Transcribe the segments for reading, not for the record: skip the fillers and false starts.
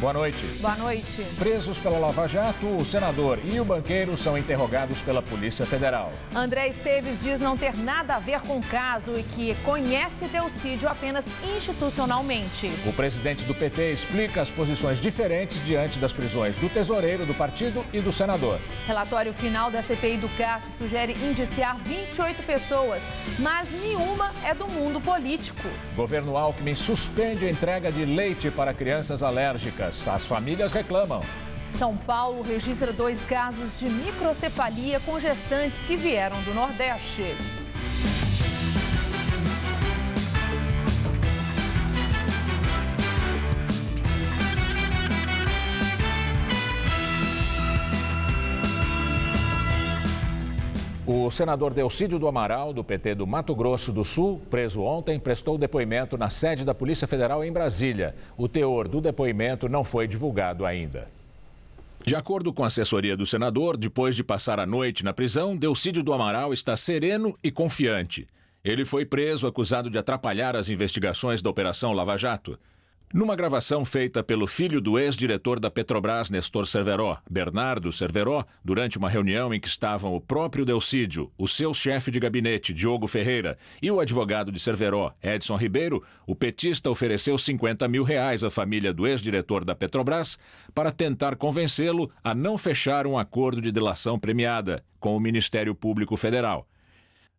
Boa noite. Boa noite. Presos pela Lava Jato, o senador e o banqueiro são interrogados pela Polícia Federal. André Esteves diz não ter nada a ver com o caso e que conhece Delcídio apenas institucionalmente. O presidente do PT explica as posições diferentes diante das prisões do tesoureiro do partido e do senador. Relatório final da CPI do CAF sugere indiciar 28 pessoas, mas nenhuma é do mundo político. Governo Alckmin suspende a entrega de leite para crianças alérgicas. As famílias reclamam. São Paulo registra 2 casos de microcefalia com gestantes que vieram do Nordeste. O senador Delcídio do Amaral, do PT do Mato Grosso do Sul, preso ontem, prestou depoimento na sede da Polícia Federal em Brasília. O teor do depoimento não foi divulgado ainda. De acordo com a assessoria do senador, depois de passar a noite na prisão, Delcídio do Amaral está sereno e confiante. Ele foi preso acusado de atrapalhar as investigações da Operação Lava Jato. Numa gravação feita pelo filho do ex-diretor da Petrobras, Nestor Cerveró, Bernardo Cerveró, durante uma reunião em que estavam o próprio Delcídio, o seu chefe de gabinete, Diogo Ferreira, e o advogado de Cerveró, Edson Ribeiro, o petista ofereceu R$50 mil à família do ex-diretor da Petrobras para tentar convencê-lo a não fechar um acordo de delação premiada com o Ministério Público Federal.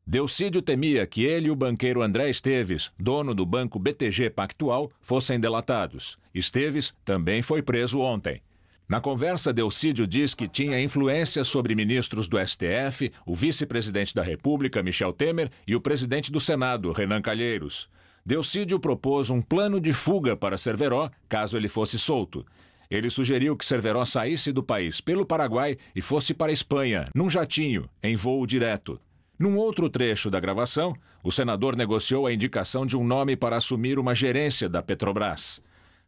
Delcídio temia que ele e o banqueiro André Esteves, dono do banco BTG Pactual, fossem delatados. Esteves também foi preso ontem. Na conversa, Delcídio diz que tinha influência sobre ministros do STF, o vice-presidente da República, Michel Temer, e o presidente do Senado, Renan Calheiros. Delcídio propôs um plano de fuga para Cerveró, caso ele fosse solto. Ele sugeriu que Cerveró saísse do país pelo Paraguai e fosse para a Espanha, num jatinho, em voo direto. Num outro trecho da gravação, o senador negociou a indicação de um nome para assumir uma gerência da Petrobras.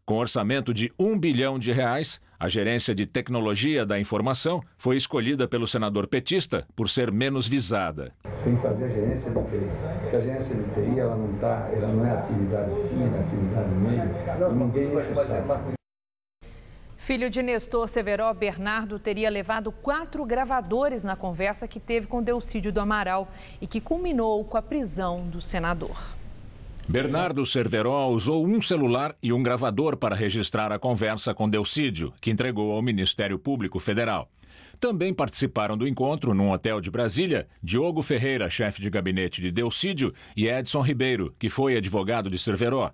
Com orçamento de R$1 bilhão, a gerência de tecnologia da informação foi escolhida pelo senador petista por ser menos visada. Tem que fazer a gerência de TI. Porque a gerência de TI ela não é atividade fina, atividade média, ninguém enche o saco. Filho de Nestor Cerveró, Bernardo teria levado 4 gravadores na conversa que teve com Delcídio do Amaral e que culminou com a prisão do senador. Bernardo Cerveró usou um celular e um gravador para registrar a conversa com Delcídio, que entregou ao Ministério Público Federal. Também participaram do encontro, num hotel de Brasília, Diogo Ferreira, chefe de gabinete de Delcídio, e Edson Ribeiro, que foi advogado de Cerveró.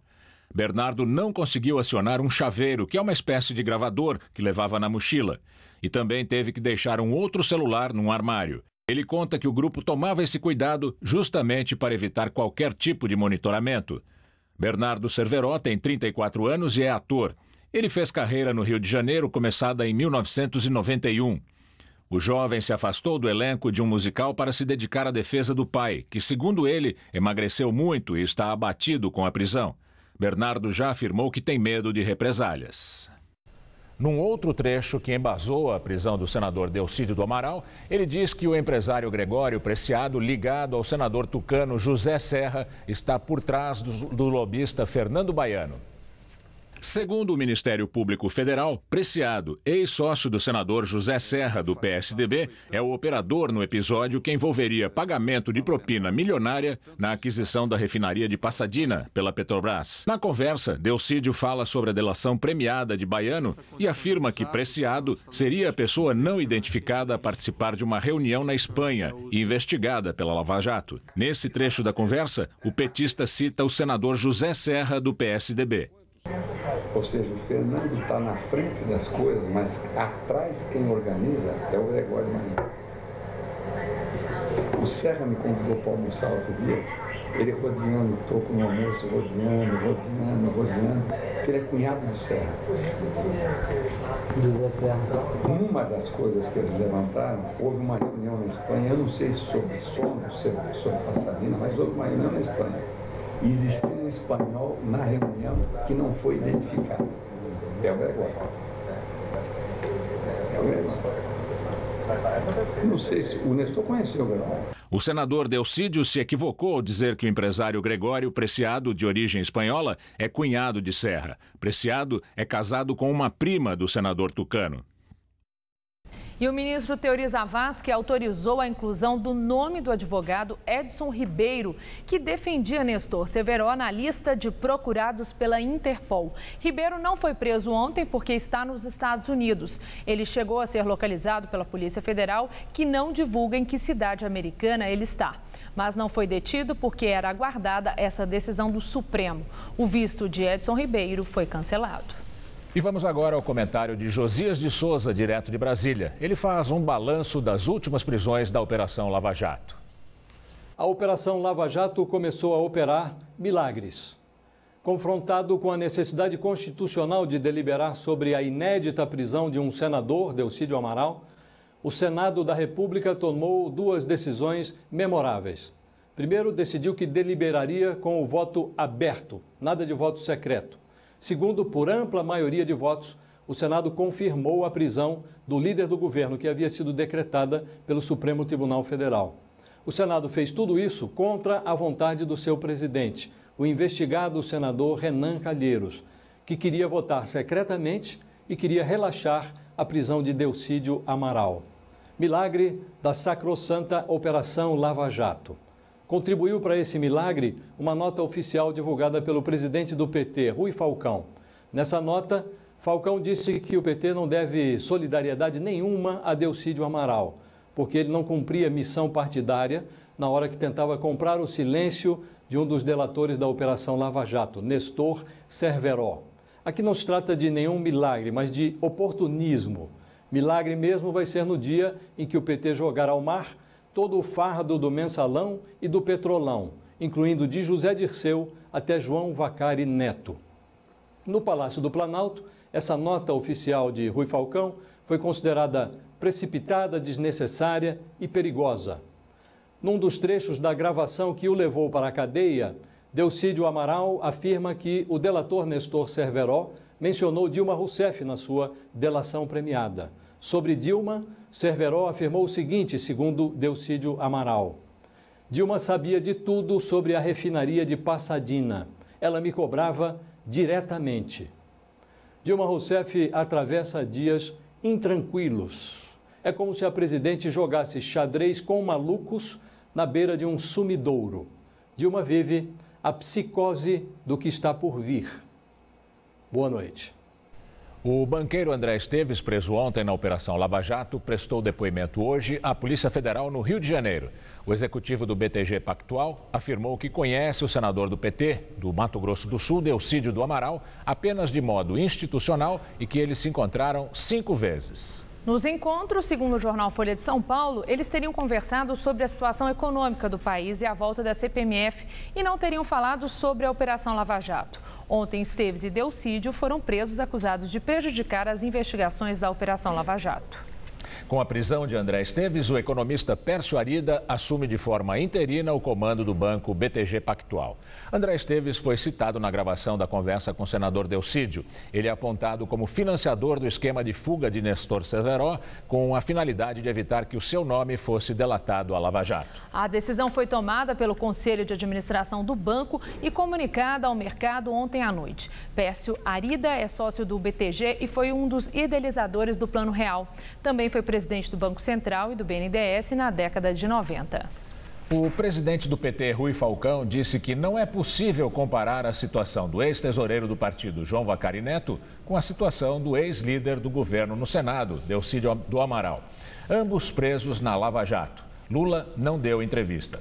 Bernardo não conseguiu acionar um chaveiro, que é uma espécie de gravador que levava na mochila. E também teve que deixar um outro celular num armário. Ele conta que o grupo tomava esse cuidado justamente para evitar qualquer tipo de monitoramento. Bernardo Cerveró tem 34 anos e é ator. Ele fez carreira no Rio de Janeiro, começada em 1991. O jovem se afastou do elenco de um musical para se dedicar à defesa do pai, que, segundo ele, emagreceu muito e está abatido com a prisão. Bernardo já afirmou que tem medo de represálias. Num outro trecho que embasou a prisão do senador Delcídio do Amaral, ele diz que o empresário Gregório Preciado, ligado ao senador tucano José Serra, está por trás do lobista Fernando Baiano. Segundo o Ministério Público Federal, Preciado, ex-sócio do senador José Serra, do PSDB, é o operador no episódio que envolveria pagamento de propina milionária na aquisição da refinaria de Passadina pela Petrobras. Na conversa, Delcídio fala sobre a delação premiada de Baiano e afirma que Preciado seria a pessoa não identificada a participar de uma reunião na Espanha e investigada pela Lava Jato. Nesse trecho da conversa, o petista cita o senador José Serra, do PSDB. Ou seja, o Fernando está na frente das coisas, mas atrás quem organiza é o Gregório Marinho. O Serra me convidou para almoçar outro dia, ele rodeando o topo no almoço, rodeando, porque ele é cunhado do Serra. Uma das coisas que eles levantaram, houve uma reunião na Espanha, eu não sei sobre sono, sobre Passadina, mas houve uma reunião na Espanha. E existiu um espanhol na reunião que não foi identificado. É o Gregório. Não sei se o Nestor conheceu o Gregório. O senador Delcídio se equivocou ao dizer que o empresário Gregório Preciado, de origem espanhola, é cunhado de Serra. Preciado é casado com uma prima do senador tucano. E o ministro Teori Zavascki autorizou a inclusão do nome do advogado Edson Ribeiro, que defendia Nestor Severo na lista de procurados pela Interpol. Ribeiro não foi preso ontem porque está nos Estados Unidos. Ele chegou a ser localizado pela Polícia Federal, que não divulga em que cidade americana ele está. Mas não foi detido porque era aguardada essa decisão do Supremo. O visto de Edson Ribeiro foi cancelado. E vamos agora ao comentário de Josias de Souza, direto de Brasília. Ele faz um balanço das últimas prisões da Operação Lava Jato. A Operação Lava Jato começou a operar milagres. Confrontado com a necessidade constitucional de deliberar sobre a inédita prisão de um senador, Delcídio Amaral, o Senado da República tomou duas decisões memoráveis. Primeiro, decidiu que deliberaria com o voto aberto, nada de voto secreto. Segundo, por ampla maioria de votos, o Senado confirmou a prisão do líder do governo, que havia sido decretada pelo Supremo Tribunal Federal. O Senado fez tudo isso contra a vontade do seu presidente, o investigado senador Renan Calheiros, que queria votar secretamente e queria relaxar a prisão de Delcídio Amaral. Milagre da sacrossanta Operação Lava Jato. Contribuiu para esse milagre uma nota oficial divulgada pelo presidente do PT, Rui Falcão. Nessa nota, Falcão disse que o PT não deve solidariedade nenhuma a Delcídio Amaral, porque ele não cumpria missão partidária na hora que tentava comprar o silêncio de um dos delatores da Operação Lava Jato, Nestor Severo. Aqui não se trata de nenhum milagre, mas de oportunismo. Milagre mesmo vai ser no dia em que o PT jogar ao mar todo o fardo do Mensalão e do Petrolão, incluindo de José Dirceu até João Vacari Neto. No Palácio do Planalto, essa nota oficial de Rui Falcão foi considerada precipitada, desnecessária e perigosa. Num dos trechos da gravação que o levou para a cadeia, Delcídio Amaral afirma que o delator Nestor Severo mencionou Dilma Rousseff na sua delação premiada. Sobre Dilma, Severo afirmou o seguinte, segundo Delcídio Amaral: Dilma sabia de tudo sobre a refinaria de Passadina. Ela me cobrava diretamente. Dilma Rousseff atravessa dias intranquilos. É como se a presidente jogasse xadrez com malucos na beira de um sumidouro. Dilma vive a psicose do que está por vir. Boa noite. O banqueiro André Esteves, preso ontem na Operação Lava Jato, prestou depoimento hoje à Polícia Federal no Rio de Janeiro. O executivo do BTG Pactual afirmou que conhece o senador do PT, do Mato Grosso do Sul, Delcídio do Amaral, apenas de modo institucional e que eles se encontraram 5 vezes. Nos encontros, segundo o jornal Folha de São Paulo, eles teriam conversado sobre a situação econômica do país e a volta da CPMF e não teriam falado sobre a Operação Lava Jato. Ontem, Esteves e Delcídio foram presos acusados de prejudicar as investigações da Operação Lava Jato. Com a prisão de André Esteves, o economista Pércio Arida assume de forma interina o comando do banco BTG Pactual. André Esteves foi citado na gravação da conversa com o senador Delcídio. Ele é apontado como financiador do esquema de fuga de Nestor Severo, com a finalidade de evitar que o seu nome fosse delatado à Lava Jato. A decisão foi tomada pelo Conselho de Administração do banco e comunicada ao mercado ontem à noite. Pércio Arida é sócio do BTG e foi um dos idealizadores do Plano Real. Também foi presidente do Banco Central e do BNDES na década de 90. O presidente do PT, Rui Falcão, disse que não é possível comparar a situação do ex-tesoureiro do partido, João Vacari Neto, com a situação do ex-líder do governo no Senado, Delcídio do Amaral. Ambos presos na Lava Jato. Lula não deu entrevista.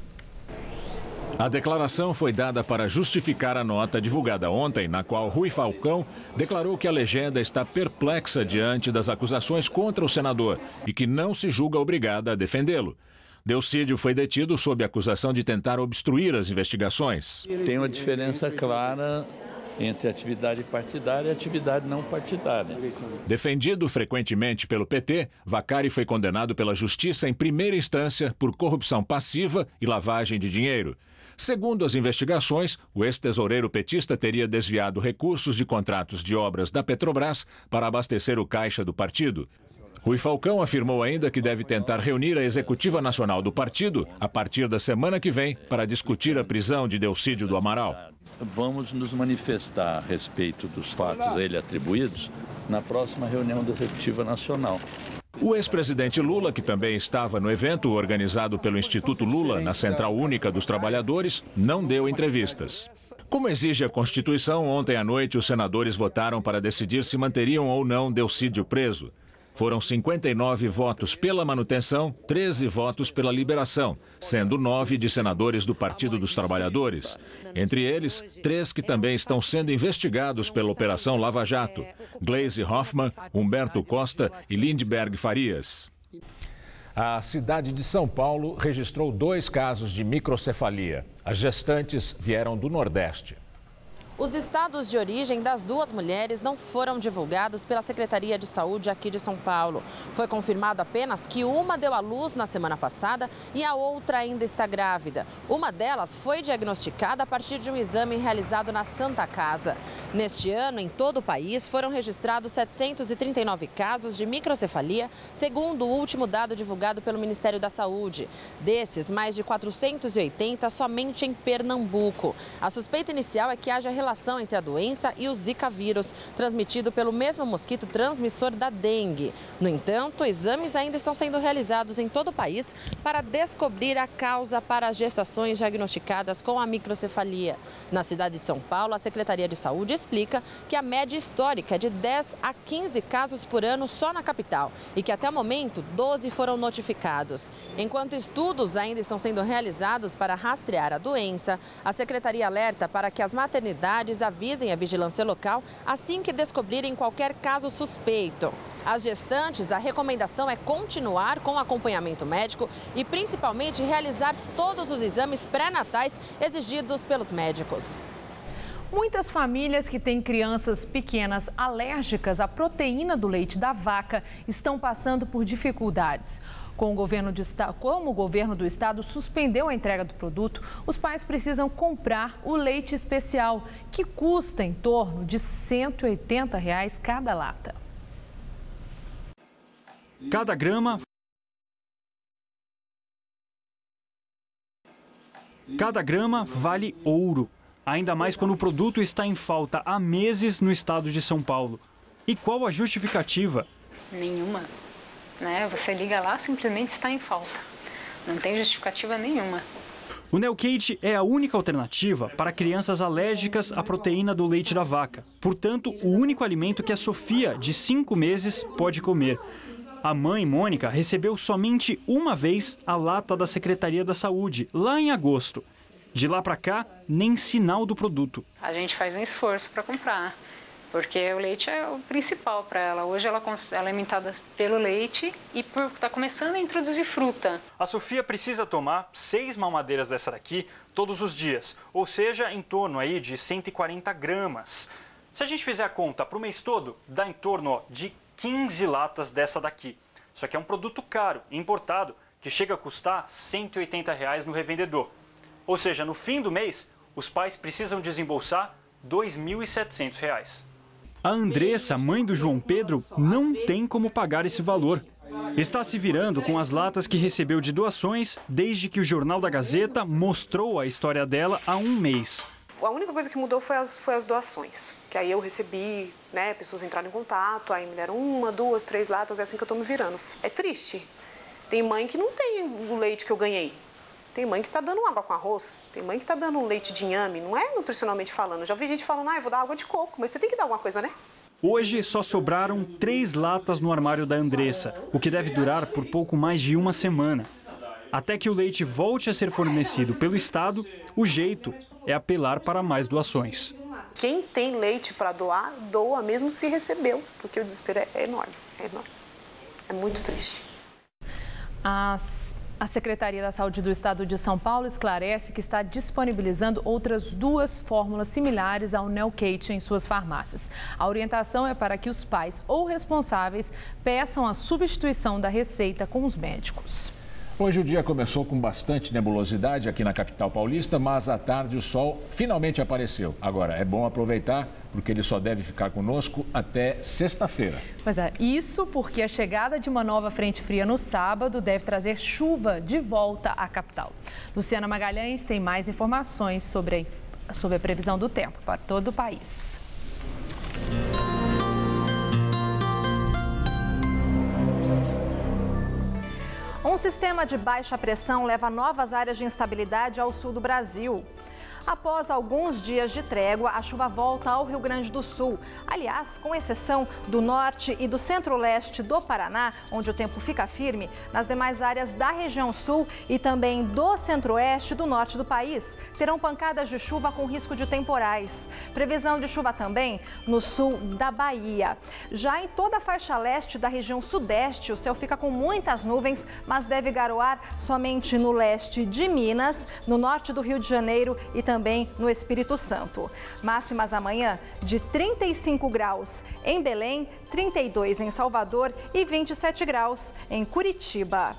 A declaração foi dada para justificar a nota divulgada ontem, na qual Rui Falcão declarou que a legenda está perplexa diante das acusações contra o senador e que não se julga obrigada a defendê-lo. Delcídio foi detido sob acusação de tentar obstruir as investigações. Tem uma diferença clara entre atividade partidária e atividade não partidária. Defendido frequentemente pelo PT, Vacari foi condenado pela Justiça em primeira instância por corrupção passiva e lavagem de dinheiro. Segundo as investigações, o ex-tesoureiro petista teria desviado recursos de contratos de obras da Petrobras para abastecer o caixa do partido. Rui Falcão afirmou ainda que deve tentar reunir a executiva nacional do partido a partir da semana que vem para discutir a prisão de Delcídio do Amaral. Vamos nos manifestar a respeito dos fatos a ele atribuídos na próxima reunião da executiva nacional. O ex-presidente Lula, que também estava no evento organizado pelo Instituto Lula na Central Única dos Trabalhadores, não deu entrevistas. Como exige a Constituição, ontem à noite os senadores votaram para decidir se manteriam ou não Delcídio preso. Foram 59 votos pela manutenção, 13 votos pela liberação, sendo 9 de senadores do Partido dos Trabalhadores. Entre eles, 3 que também estão sendo investigados pela Operação Lava Jato: Gleisi Hoffmann, Humberto Costa e Lindbergh Farias. A cidade de São Paulo registrou 2 casos de microcefalia. As gestantes vieram do Nordeste. Os estados de origem das 2 mulheres não foram divulgados pela Secretaria de Saúde aqui de São Paulo. Foi confirmado apenas que uma deu à luz na semana passada e a outra ainda está grávida. Uma delas foi diagnosticada a partir de um exame realizado na Santa Casa. Neste ano, em todo o país, foram registrados 739 casos de microcefalia, segundo o último dado divulgado pelo Ministério da Saúde. Desses, mais de 480 somente em Pernambuco. A suspeita inicial é que haja relação entre a doença e o Zika vírus, transmitido pelo mesmo mosquito transmissor da dengue. No entanto, exames ainda estão sendo realizados em todo o país para descobrir a causa para as gestações diagnosticadas com a microcefalia. Na cidade de São Paulo, a Secretaria de Saúde explica que a média histórica é de 10 a 15 casos por ano só na capital e que até o momento 12 foram notificados. Enquanto estudos ainda estão sendo realizados para rastrear a doença, a Secretaria alerta para que as maternidades avisem a vigilância local assim que descobrirem qualquer caso suspeito. As gestantes, a recomendação é continuar com o acompanhamento médico e principalmente realizar todos os exames pré-natais exigidos pelos médicos. Muitas famílias que têm crianças pequenas alérgicas à proteína do leite da vaca estão passando por dificuldades. Como o governo do estado suspendeu a entrega do produto, os pais precisam comprar o leite especial, que custa em torno de R$ 180 cada lata. Cada grama vale ouro, ainda mais quando o produto está em falta há meses no estado de São Paulo. E qual a justificativa? Nenhuma. Você liga lá, simplesmente está em falta. Não tem justificativa nenhuma. O Neocate é a única alternativa para crianças alérgicas à proteína do leite da vaca. Portanto, o único alimento que a Sofia, de 5 meses, pode comer. A mãe, Mônica, recebeu somente uma vez a lata da Secretaria da Saúde, lá em agosto. De lá para cá, nem sinal do produto. A gente faz um esforço para comprar, porque o leite é o principal para ela. Hoje ela é alimentada pelo leite e está começando a introduzir fruta. A Sofia precisa tomar 6 mamadeiras dessa daqui todos os dias, ou seja, em torno aí de 140 gramas. Se a gente fizer a conta para o mês todo, dá em torno de 15 latas dessa daqui. Só que é um produto caro, importado, que chega a custar R$ 180 no revendedor. Ou seja, no fim do mês, os pais precisam desembolsar R$ 2.700. A Andressa, mãe do João Pedro, não tem como pagar esse valor. Está se virando com as latas que recebeu de doações desde que o Jornal da Gazeta mostrou a história dela há um mês. A única coisa que mudou foi as doações, que aí eu recebi, pessoas entraram em contato, aí me deram 1, 2, 3 latas, é assim que eu tô me virando. É triste. Tem mãe que não tem o leite que eu ganhei. Tem mãe que está dando água com arroz, tem mãe que está dando um leite de inhame, não é nutricionalmente falando. Já vi gente falando, eu vou dar água de coco, mas você tem que dar alguma coisa, né? Hoje só sobraram 3 latas no armário da Andressa, o que deve durar por pouco mais de uma semana. Até que o leite volte a ser fornecido pelo Estado, o jeito é apelar para mais doações. Quem tem leite para doar, doa mesmo se recebeu, porque o desespero é enorme, é enorme. É muito triste. A Secretaria da Saúde do Estado de São Paulo esclarece que está disponibilizando outras 2 fórmulas similares ao Neocate em suas farmácias. A orientação é para que os pais ou responsáveis peçam a substituição da receita com os médicos. Hoje o dia começou com bastante nebulosidade aqui na capital paulista, mas à tarde o sol finalmente apareceu. Agora, é bom aproveitar, porque ele só deve ficar conosco até sexta-feira. Pois é, isso porque a chegada de uma nova frente fria no sábado deve trazer chuva de volta à capital. Luciana Magalhães tem mais informações sobre a previsão do tempo para todo o país. Um sistema de baixa pressão leva novas áreas de instabilidade ao sul do Brasil. Após alguns dias de trégua, a chuva volta ao Rio Grande do Sul. Aliás, com exceção do norte e do centro-leste do Paraná, onde o tempo fica firme, nas demais áreas da região sul e também do centro-oeste e do norte do país, terão pancadas de chuva com risco de temporais. Previsão de chuva também no sul da Bahia. Já em toda a faixa leste da região sudeste, o céu fica com muitas nuvens, mas deve garoar somente no leste de Minas, no norte do Rio de Janeiro e também no Espírito Santo. Máximas amanhã de 35 graus em Belém, 32 em Salvador e 27 graus em Curitiba.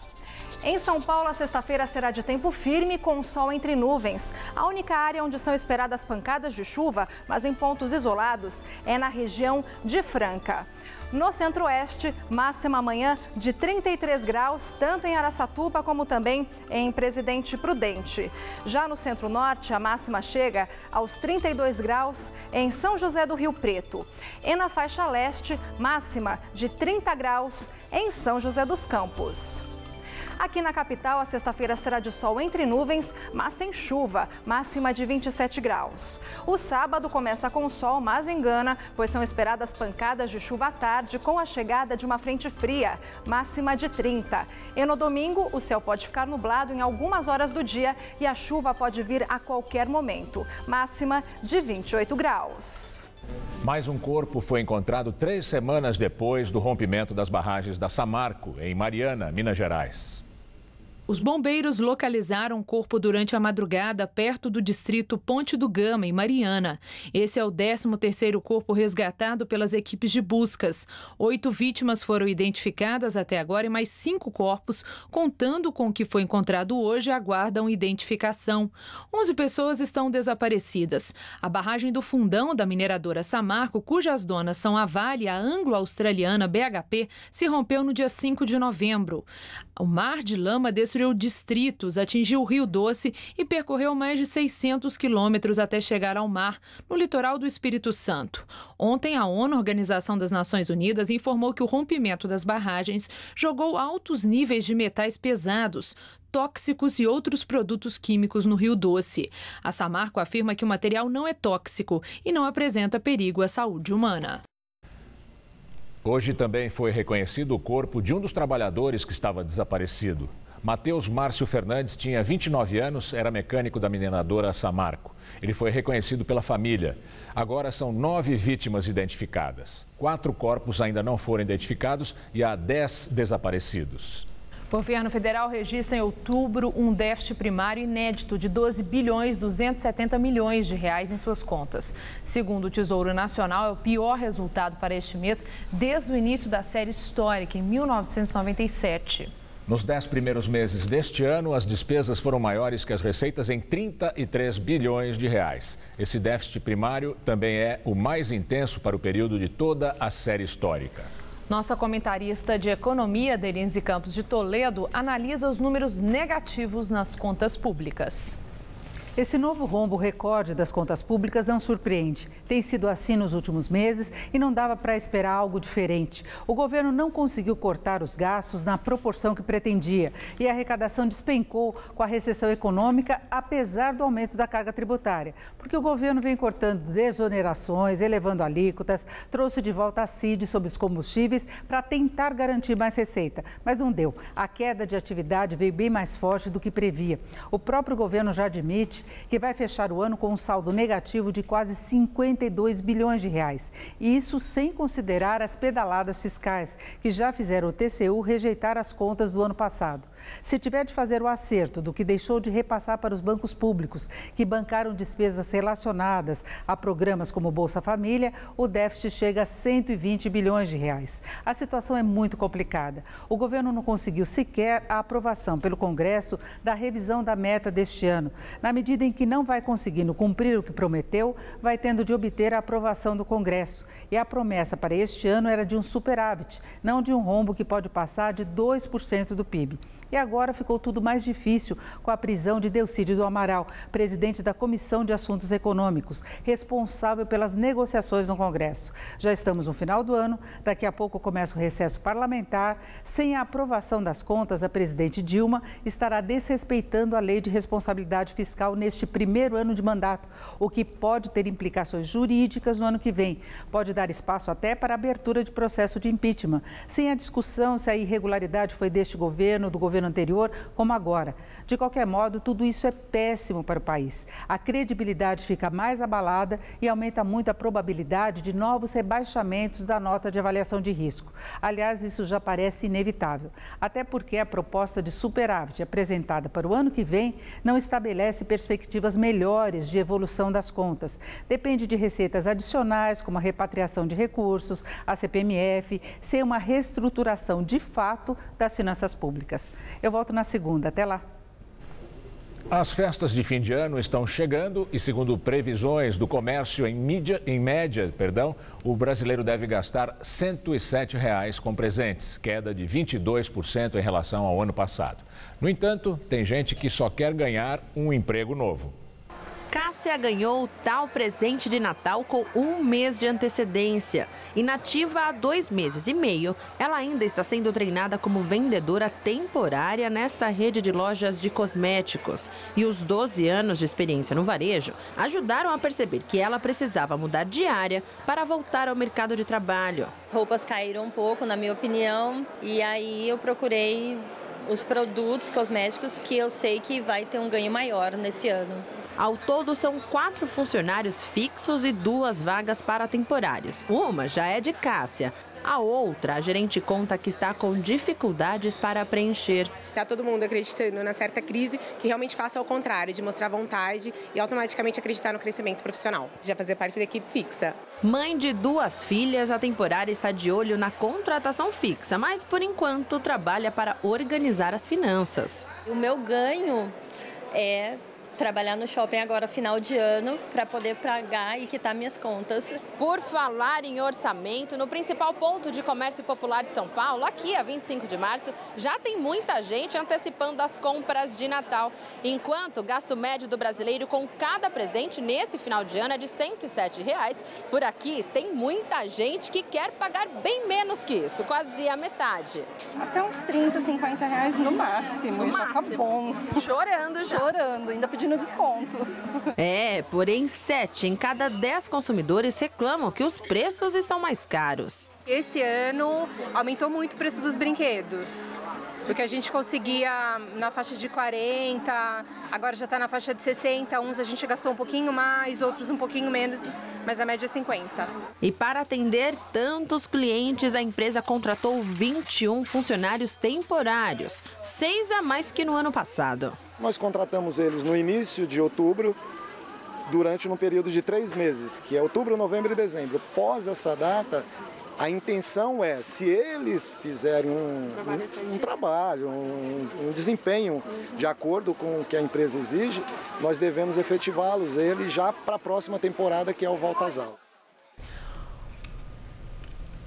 Em São Paulo, a sexta-feira será de tempo firme com sol entre nuvens. A única área onde são esperadas pancadas de chuva, mas em pontos isolados, é na região de Franca. No centro-oeste, máxima amanhã de 33 graus, tanto em Araçatuba como também em Presidente Prudente. Já no centro-norte, a máxima chega aos 32 graus em São José do Rio Preto. E na faixa leste, máxima de 30 graus em São José dos Campos. Aqui na capital, a sexta-feira será de sol entre nuvens, mas sem chuva, máxima de 27 graus. O sábado começa com sol, mas engana, pois são esperadas pancadas de chuva à tarde com a chegada de uma frente fria, máxima de 30. E no domingo, o céu pode ficar nublado em algumas horas do dia e a chuva pode vir a qualquer momento, máxima de 28 graus. Mais um corpo foi encontrado 3 semanas depois do rompimento das barragens da Samarco, em Mariana, Minas Gerais. Os bombeiros localizaram o corpo durante a madrugada perto do distrito Ponte do Gama, em Mariana. Esse é o 13º corpo resgatado pelas equipes de buscas. 8 vítimas foram identificadas até agora e mais 5 corpos, contando com o que foi encontrado hoje, aguardam identificação. 11 pessoas estão desaparecidas. A barragem do Fundão da mineradora Samarco, cujas donas são a Vale e a anglo-australiana BHP, se rompeu no dia 5 de novembro. O mar de lama destruiu distritos, atingiu o Rio Doce e percorreu mais de 600 quilômetros até chegar ao mar, no litoral do Espírito Santo. Ontem, a ONU, Organização das Nações Unidas, informou que o rompimento das barragens jogou altos níveis de metais pesados, tóxicos e outros produtos químicos no Rio Doce. A Samarco afirma que o material não é tóxico e não apresenta perigo à saúde humana. Hoje também foi reconhecido o corpo de um dos trabalhadores que estava desaparecido. Matheus Márcio Fernandes tinha 29 anos, era mecânico da mineradora Samarco. Ele foi reconhecido pela família. Agora são 9 vítimas identificadas. 4 corpos ainda não foram identificados e há 10 desaparecidos. O governo federal registra em outubro um déficit primário inédito de 12 bilhões 270 milhões de reais em suas contas. Segundo o Tesouro Nacional, é o pior resultado para este mês desde o início da série histórica, em 1997. Nos 10 primeiros meses deste ano, as despesas foram maiores que as receitas em 33 bilhões de reais. Esse déficit primário também é o mais intenso para o período de toda a série histórica. Nossa comentarista de economia, Denise Campos de Toledo, analisa os números negativos nas contas públicas. Esse novo rombo recorde das contas públicas não surpreende. Tem sido assim nos últimos meses e não dava para esperar algo diferente. O governo não conseguiu cortar os gastos na proporção que pretendia e a arrecadação despencou com a recessão econômica, apesar do aumento da carga tributária. Porque o governo vem cortando desonerações, elevando alíquotas, trouxe de volta a CID sobre os combustíveis para tentar garantir mais receita. Mas não deu. A queda de atividade veio bem mais forte do que previa. O próprio governo já admite que vai fechar o ano com um saldo negativo de quase 52 bilhões de reais. E isso sem considerar as pedaladas fiscais, que já fizeram o TCU rejeitar as contas do ano passado. Se tiver de fazer o acerto do que deixou de repassar para os bancos públicos, que bancaram despesas relacionadas a programas como Bolsa Família, o déficit chega a 120 bilhões de reais. A situação é muito complicada. O governo não conseguiu sequer a aprovação pelo Congresso da revisão da meta deste ano. Na medida em que não vai conseguindo cumprir o que prometeu, vai tendo de obter a aprovação do Congresso. E a promessa para este ano era de um superávit, não de um rombo que pode passar de 2% do PIB. E agora ficou tudo mais difícil com a prisão de Delcídio do Amaral, presidente da Comissão de Assuntos Econômicos, responsável pelas negociações no Congresso. Já estamos no final do ano, daqui a pouco começa o recesso parlamentar. Sem a aprovação das contas, a presidente Dilma estará desrespeitando a lei de responsabilidade fiscal neste primeiro ano de mandato, o que pode ter implicações jurídicas no ano que vem. Pode dar espaço até para a abertura de processo de impeachment, sem a discussão se a irregularidade foi deste governo, do governo anterior, como agora. De qualquer modo, tudo isso é péssimo para o país. A credibilidade fica mais abalada e aumenta muito a probabilidade de novos rebaixamentos da nota de avaliação de risco. Aliás, isso já parece inevitável, até porque a proposta de superávit apresentada para o ano que vem não estabelece perspectivas melhores de evolução das contas. Depende de receitas adicionais, como a repatriação de recursos, a CPMF, sem uma reestruturação de fato das finanças públicas. Eu volto na segunda. Até lá. As festas de fim de ano estão chegando e, segundo previsões do comércio, em média, o brasileiro deve gastar R$ 107 com presentes, queda de 22% em relação ao ano passado. No entanto, tem gente que só quer ganhar um emprego novo. Cássia ganhou o tal presente de Natal com 1 mês de antecedência. Inativa há 2 meses e meio, ela ainda está sendo treinada como vendedora temporária nesta rede de lojas de cosméticos. E os 12 anos de experiência no varejo ajudaram a perceber que ela precisava mudar de área para voltar ao mercado de trabalho. As roupas caíram um pouco, na minha opinião, e aí eu procurei os produtos cosméticos que eu sei que vai ter um ganho maior nesse ano. Ao todo, são 4 funcionários fixos e 2 vagas para temporários. Uma já é de Cássia. A outra, a gerente conta que está com dificuldades para preencher. Está todo mundo acreditando na certa crise, que realmente faça ao contrário, de mostrar vontade e automaticamente acreditar no crescimento profissional. Já fazer parte da equipe fixa. Mãe de 2 filhas, a temporária está de olho na contratação fixa, mas por enquanto trabalha para organizar as finanças. O meu ganho é trabalhar no shopping agora, final de ano, para poder pagar e quitar minhas contas. Por falar em orçamento, no principal ponto de comércio popular de São Paulo, aqui a 25 de março, já tem muita gente antecipando as compras de Natal. Enquanto o gasto médio do brasileiro com cada presente nesse final de ano é de R$ 107, por aqui tem muita gente que quer pagar bem menos que isso, quase a metade. Até uns 30, 50 reais no máximo, já tá bom. Chorando já. Chorando, ainda pedindo desconto. Porém 7 em cada 10 consumidores reclamam que os preços estão mais caros. Esse ano aumentou muito o preço dos brinquedos. O que a gente conseguia na faixa de 40, agora já está na faixa de 60. Uns a gente gastou um pouquinho mais, outros um pouquinho menos, mas a média é 50. E para atender tantos clientes, a empresa contratou 21 funcionários temporários, 6 a mais que no ano passado. Nós contratamos eles no início de outubro, durante um período de 3 meses, que é outubro, novembro e dezembro. Após essa data, a intenção é, se eles fizerem um trabalho, um desempenho de acordo com o que a empresa exige, nós devemos efetivá-los já para a próxima temporada, que é o Volta às Aulas.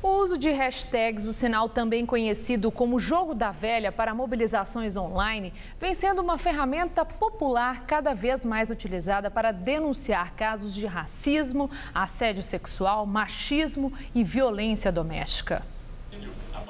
O uso de hashtags, o sinal também conhecido como jogo da velha para mobilizações online, vem sendo uma ferramenta popular cada vez mais utilizada para denunciar casos de racismo, assédio sexual, machismo e violência doméstica.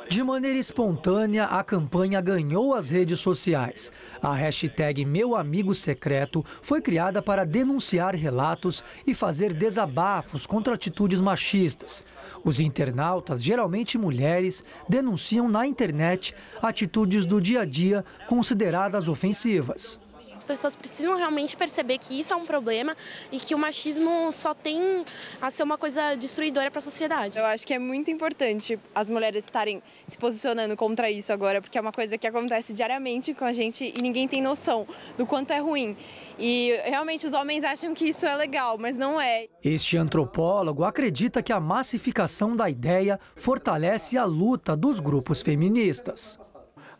De maneira espontânea, a campanha ganhou as redes sociais. A hashtag Meu Amigo Secreto foi criada para denunciar relatos e fazer desabafos contra atitudes machistas. Os internautas, geralmente mulheres, denunciam na internet atitudes do dia a dia consideradas ofensivas. pessoas precisam realmente perceber que isso é um problema e que o machismo só tem a ser uma coisa destruidora para a sociedade. Eu acho que é muito importante as mulheres estarem se posicionando contra isso agora, porque é uma coisa que acontece diariamente com a gente e ninguém tem noção do quanto é ruim. E realmente os homens acham que isso é legal, mas não é. Este antropólogo acredita que a massificação da ideia fortalece a luta dos grupos feministas.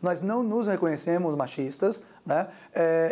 Nós não nos reconhecemos machistas, né?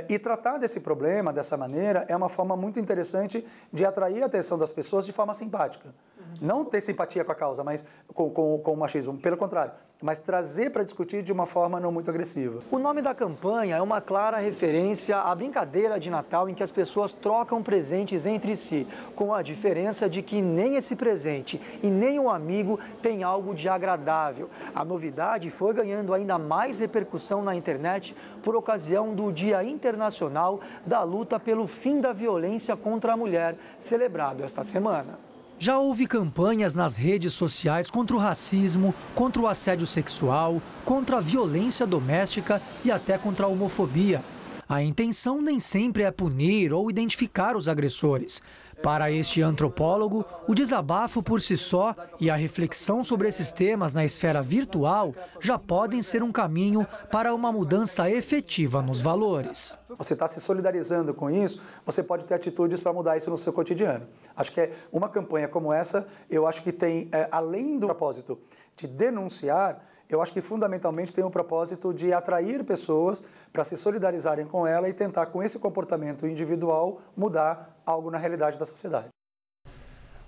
E tratar desse problema dessa maneira é uma forma muito interessante de atrair a atenção das pessoas de forma simpática. Não ter simpatia com a causa, mas com o machismo, pelo contrário, mas trazer para discutir de uma forma não muito agressiva. O nome da campanha é uma clara referência à brincadeira de Natal em que as pessoas trocam presentes entre si, com a diferença de que nem esse presente e nem o amigo tem algo de agradável. A novidade foi ganhando ainda mais repercussão na internet por ocasião do Dia Internacional da Luta pelo Fim da Violência contra a Mulher, celebrado esta semana. Já houve campanhas nas redes sociais contra o racismo, contra o assédio sexual, contra a violência doméstica e até contra a homofobia. A intenção nem sempre é punir ou identificar os agressores. Para este antropólogo, o desabafo por si só e a reflexão sobre esses temas na esfera virtual já podem ser um caminho para uma mudança efetiva nos valores. Você está se solidarizando com isso, você pode ter atitudes para mudar isso no seu cotidiano. Acho que uma campanha como essa, eu acho que tem, além do propósito de denunciar, eu acho que fundamentalmente tem o propósito de atrair pessoas para se solidarizarem com ela e tentar, com esse comportamento individual, mudar algo na realidade da sociedade.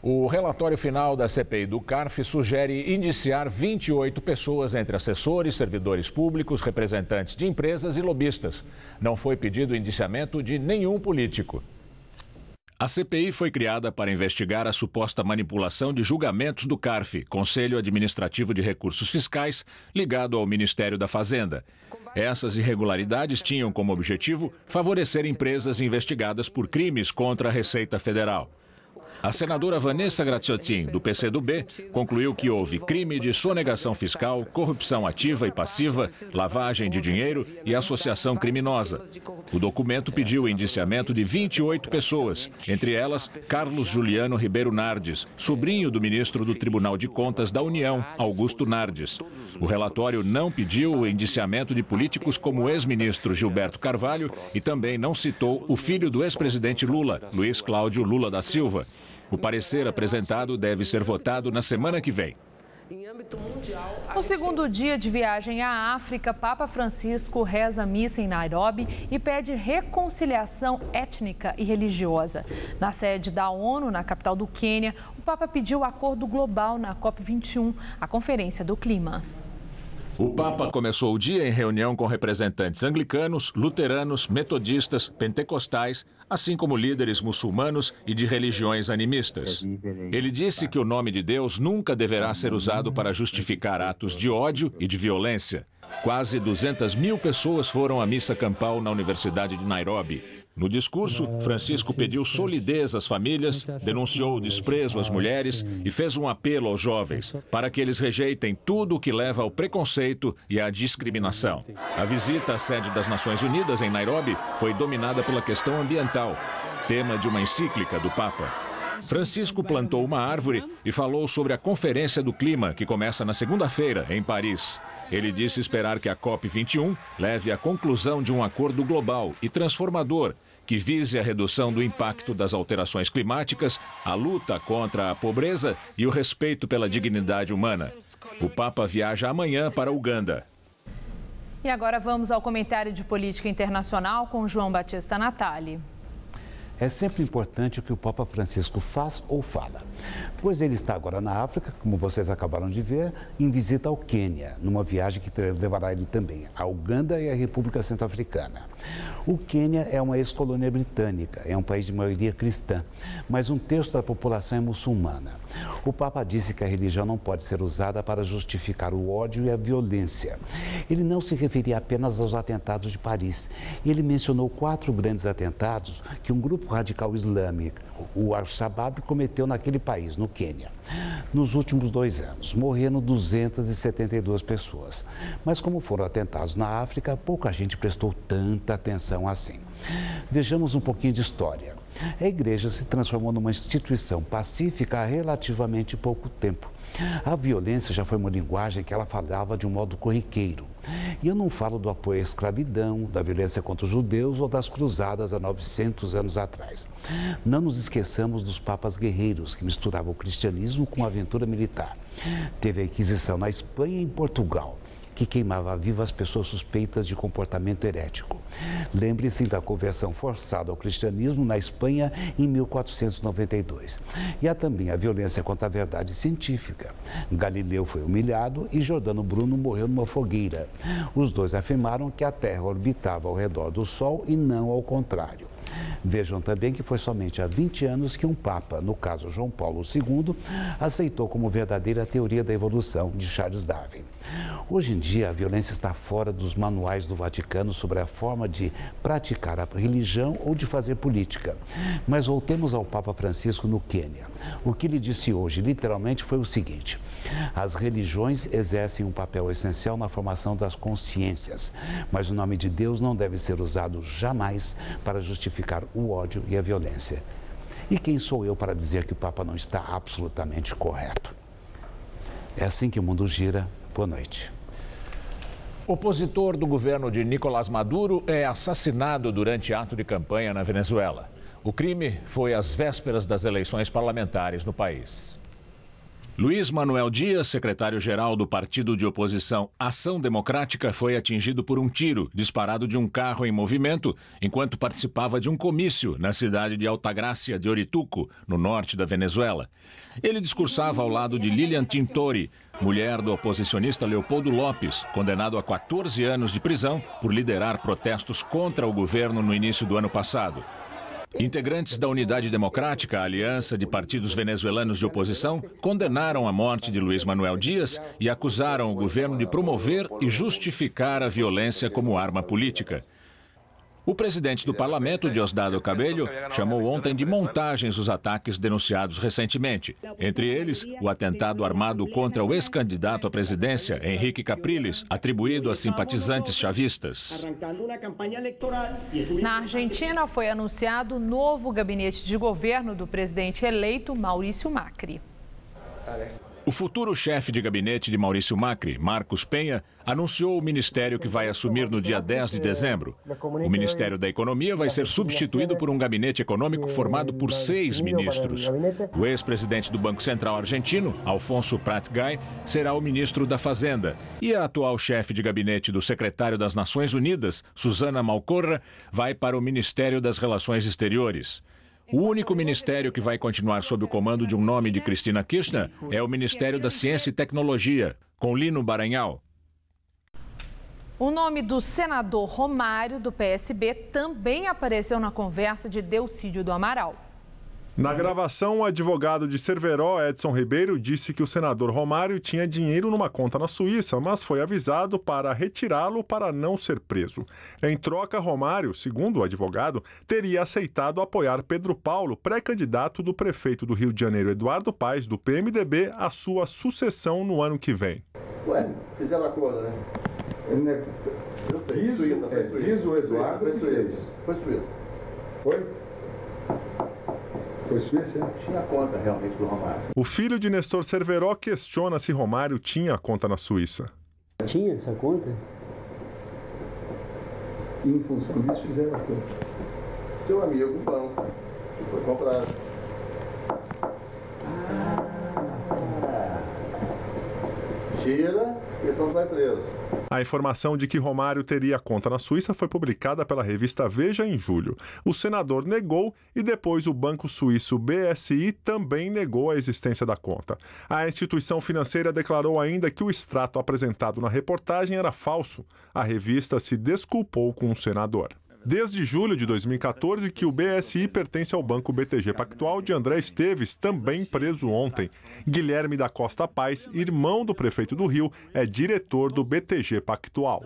O relatório final da CPI do CARF sugere indiciar 28 pessoas entre assessores, servidores públicos, representantes de empresas e lobistas. Não foi pedido indiciamento de nenhum político. A CPI foi criada para investigar a suposta manipulação de julgamentos do CARF, Conselho Administrativo de Recursos Fiscais, ligado ao Ministério da Fazenda. Essas irregularidades tinham como objetivo favorecer empresas investigadas por crimes contra a Receita Federal. A senadora Vanessa Graziotin, do PCdoB, concluiu que houve crime de sonegação fiscal, corrupção ativa e passiva, lavagem de dinheiro e associação criminosa. O documento pediu o indiciamento de 28 pessoas, entre elas Carlos Juliano Ribeiro Nardes, sobrinho do ministro do Tribunal de Contas da União, Augusto Nardes. O relatório não pediu o indiciamento de políticos como o ex-ministro Gilberto Carvalho e também não citou o filho do ex-presidente Lula, Luiz Cláudio Lula da Silva. O parecer apresentado deve ser votado na semana que vem. No segundo dia de viagem à África, Papa Francisco reza missa em Nairobi e pede reconciliação étnica e religiosa. Na sede da ONU, na capital do Quênia, o Papa pediu acordo global na COP21, a Conferência do Clima. O Papa começou o dia em reunião com representantes anglicanos, luteranos, metodistas, pentecostais, assim como líderes muçulmanos e de religiões animistas. Ele disse que o nome de Deus nunca deverá ser usado para justificar atos de ódio e de violência. Quase 200 mil pessoas foram à missa campal na Universidade de Nairobi. No discurso, Francisco pediu solidez às famílias, denunciou o desprezo às mulheres e fez um apelo aos jovens para que eles rejeitem tudo o que leva ao preconceito e à discriminação. A visita à sede das Nações Unidas em Nairobi foi dominada pela questão ambiental, tema de uma encíclica do Papa. Francisco plantou uma árvore e falou sobre a Conferência do Clima, que começa na segunda-feira, em Paris. Ele disse esperar que a COP21 leve à conclusão de um acordo global e transformador que vise a redução do impacto das alterações climáticas, a luta contra a pobreza e o respeito pela dignidade humana. O Papa viaja amanhã para Uganda. E agora vamos ao comentário de política internacional com João Batista Natali. É sempre importante o que o Papa Francisco faz ou fala, pois ele está agora na África, como vocês acabaram de ver, em visita ao Quênia, numa viagem que levará ele também a Uganda e a República Centro-Africana. O Quênia é uma ex-colônia britânica, é um país de maioria cristã, mas um terço da população é muçulmana. O Papa disse que a religião não pode ser usada para justificar o ódio e a violência. Ele não se referia apenas aos atentados de Paris. Ele mencionou 4 grandes atentados que um grupo grupo radical islâmico, o Al-Shabaab, cometeu naquele país, no Quênia. Nos últimos 2 anos, morreram 272 pessoas. Mas como foram atentados na África, pouca gente prestou tanta atenção assim. Vejamos um pouquinho de história. A igreja se transformou numa instituição pacífica há relativamente pouco tempo. A violência já foi uma linguagem que ela falava de um modo corriqueiro. E eu não falo do apoio à escravidão, da violência contra os judeus ou das cruzadas há 900 anos atrás. Não nos esqueçamos dos papas guerreiros que misturavam o cristianismo com a aventura militar. Teve a Inquisição na Espanha e em Portugal, que queimava vivas pessoas suspeitas de comportamento herético. Lembre-se da conversão forçada ao cristianismo na Espanha em 1492. E há também a violência contra a verdade científica. Galileu foi humilhado e Giordano Bruno morreu numa fogueira. Os dois afirmaram que a Terra orbitava ao redor do Sol e não ao contrário. Vejam também que foi somente há 20 anos que um Papa, no caso João Paulo II, aceitou como verdadeira a teoria da evolução de Charles Darwin. Hoje em dia, a violência está fora dos manuais do Vaticano sobre a forma de praticar a religião ou de fazer política. Mas voltemos ao Papa Francisco no Quênia. O que ele disse hoje, literalmente, foi o seguinte: as religiões exercem um papel essencial na formação das consciências, mas o nome de Deus não deve ser usado jamais para justificar o ódio e a violência. E quem sou eu para dizer que o Papa não está absolutamente correto? É assim que o mundo gira. Boa noite. Opositor do governo de Nicolás Maduro é assassinado durante ato de campanha na Venezuela. O crime foi às vésperas das eleições parlamentares no país. Luiz Manuel Dias, secretário-geral do partido de oposição Ação Democrática, foi atingido por um tiro disparado de um carro em movimento enquanto participava de um comício na cidade de Altagracia de Orituco, no norte da Venezuela. Ele discursava ao lado de Lilian Tintori, mulher do oposicionista Leopoldo Lopes, condenado a 14 anos de prisão por liderar protestos contra o governo no início do ano passado. Integrantes da Unidade Democrática, a aliança de partidos venezuelanos de oposição, condenaram a morte de Luiz Manuel Dias e acusaram o governo de promover e justificar a violência como arma política. O presidente do parlamento, Diosdado Cabello, chamou ontem de montagens os ataques denunciados recentemente. Entre eles, o atentado armado contra o ex-candidato à presidência, Henrique Capriles, atribuído a simpatizantes chavistas. Na Argentina, foi anunciado o novo gabinete de governo do presidente eleito, Maurício Macri. O futuro chefe de gabinete de Maurício Macri, Marcos Penha, anunciou o ministério que vai assumir no dia 10 de dezembro. O Ministério da Economia vai ser substituído por um gabinete econômico formado por 6 ministros. O ex-presidente do Banco Central argentino, Alfonso Prat Gay, será o ministro da Fazenda. E a atual chefe de gabinete do secretário das Nações Unidas, Susana Malcorra, vai para o Ministério das Relações Exteriores. O único ministério que vai continuar sob o comando de um nome de Cristina Kirchner é o Ministério da Ciência e Tecnologia, com Lino Baranhal. O nome do senador Romário, do PSB, também apareceu na conversa de Delcídio do Amaral. Na gravação, o advogado de Cerveró, Edson Ribeiro, disse que o senador Romário tinha dinheiro numa conta na Suíça, mas foi avisado para retirá-lo para não ser preso. Em troca, Romário, segundo o advogado, teria aceitado apoiar Pedro Paulo, pré-candidato do prefeito do Rio de Janeiro, Eduardo Paes, do PMDB, à sua sucessão no ano que vem. Ué, fizeram acordo, né? Diz o Eduardo foi Suíça. Foi Suíça. Foi? Foi Suíça? Tinha conta realmente do Romário. O filho de Nestor Cerveró questiona se Romário tinha conta na Suíça. Tinha essa conta? E em função disso fizeram a conta. Seu amigo, banco, que foi comprado. Gira e então vai preso. A informação de que Romário teria conta na Suíça foi publicada pela revista Veja em julho. O senador negou e depois o banco suíço BSI também negou a existência da conta. A instituição financeira declarou ainda que o extrato apresentado na reportagem era falso. A revista se desculpou com o senador. Desde julho de 2014 que o BSI pertence ao Banco BTG Pactual de André Esteves, também preso ontem. Guilherme da Costa Paz, irmão do prefeito do Rio, é diretor do BTG Pactual.